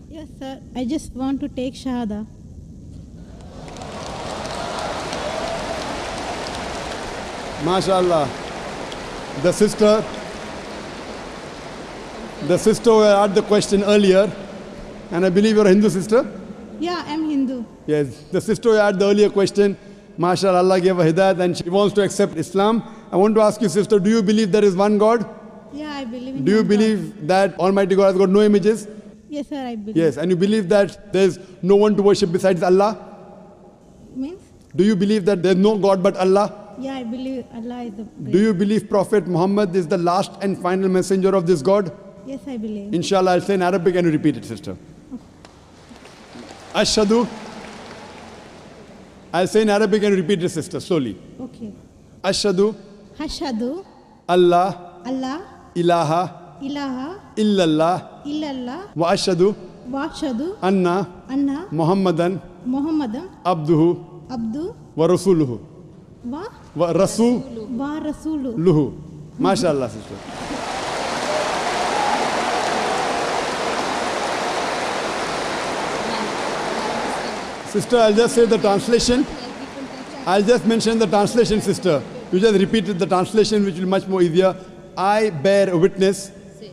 Yes, sir. I just want to take Shahada. MashaAllah. The sister who had the question earlier, and I believe you're a Hindu sister? Yeah, I'm Hindu. Yes, the sister who had the earlier question, MashaAllah, Allah gave her hidayat and she wants to accept Islam. I want to ask you, sister, do you believe there is one God? Yeah, I believe in Do you one believe God. that Almighty God has got no images? Yes, sir, I believe. Yes, and you believe that there is no one to worship besides Allah? Means? Do you believe that there is no God but Allah? Yeah, I believe Allah is the Do you believe Prophet Muhammad is the last and final messenger of this God? Yes, I believe. Inshallah, I'll say in Arabic and you repeat it, sister. Ashhadu. I'll say in Arabic and you repeat it, sister, slowly. Okay. Ashhadu. Hashadu. Allah. Allah. Ilaha. Ilaha. Illallah. Illallah. Wa ashhadu. Washadu. Anna. Anna. Muhammadan. Muhammadan. Abduhu. Abdu. Wa rasuluhu. Wa. Wa rasuluhu. Wa Rasulu. MashaAllah, sister. Sister, I'll just say the translation. I'll just mention the translation, sister. You just repeated the translation, which will be much more easier. I bear witness. Say.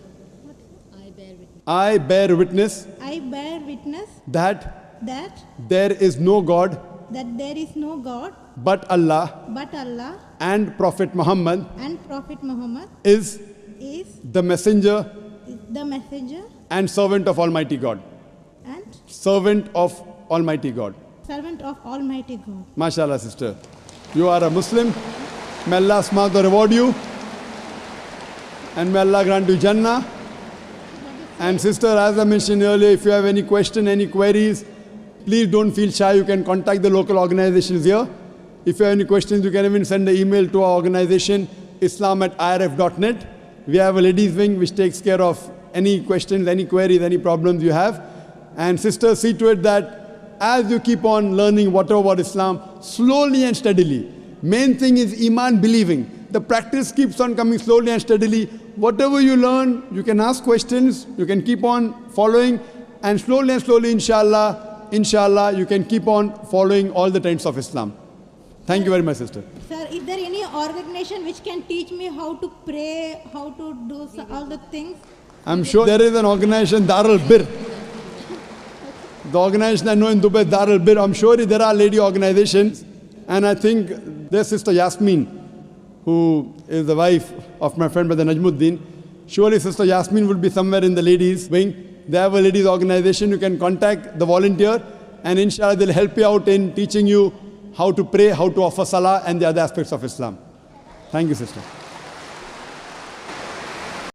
I bear witness. I bear witness I bear witness that that there is no God there is no God but Allah, but Allah, and Prophet Muhammad and Prophet Muhammad is is the messenger the messenger and servant of Almighty God. and Servant of Almighty God. servant of Almighty God. MashaAllah, sister. You are a Muslim. May Allah smart reward you. And may Allah grant you Jannah. And sister, as I mentioned earlier, if you have any question, any queries, please don't feel shy. You can contact the local organizations here. If you have any questions, you can even send an email to our organization, islam@irf.net. We have a ladies wing which takes care of any questions, any queries, any problems you have. And sister, see to it that as you keep on learning whatever about Islam, slowly and steadily. Main thing is Iman, believing. The practice keeps on coming slowly and steadily. Whatever you learn, you can ask questions, you can keep on following, and slowly, inshallah, you can keep on following all the tenets of Islam. Thank you very much, sister. Sir, is there any organization which can teach me how to pray, how to do all the things? I'm sure there is an organization, Darul Bir. The organization I know in Dubai, Darul Bir. I'm sure there are lady organizations. And I think there's Sister Yasmin, who is the wife of my friend Brother Najmuddin. Surely Sister Yasmin would be somewhere in the ladies wing. They have a ladies organization. You can contact the volunteer, and inshallah they'll help you out in teaching you how to pray, how to offer salah, and the other aspects of Islam. Thank you, sister.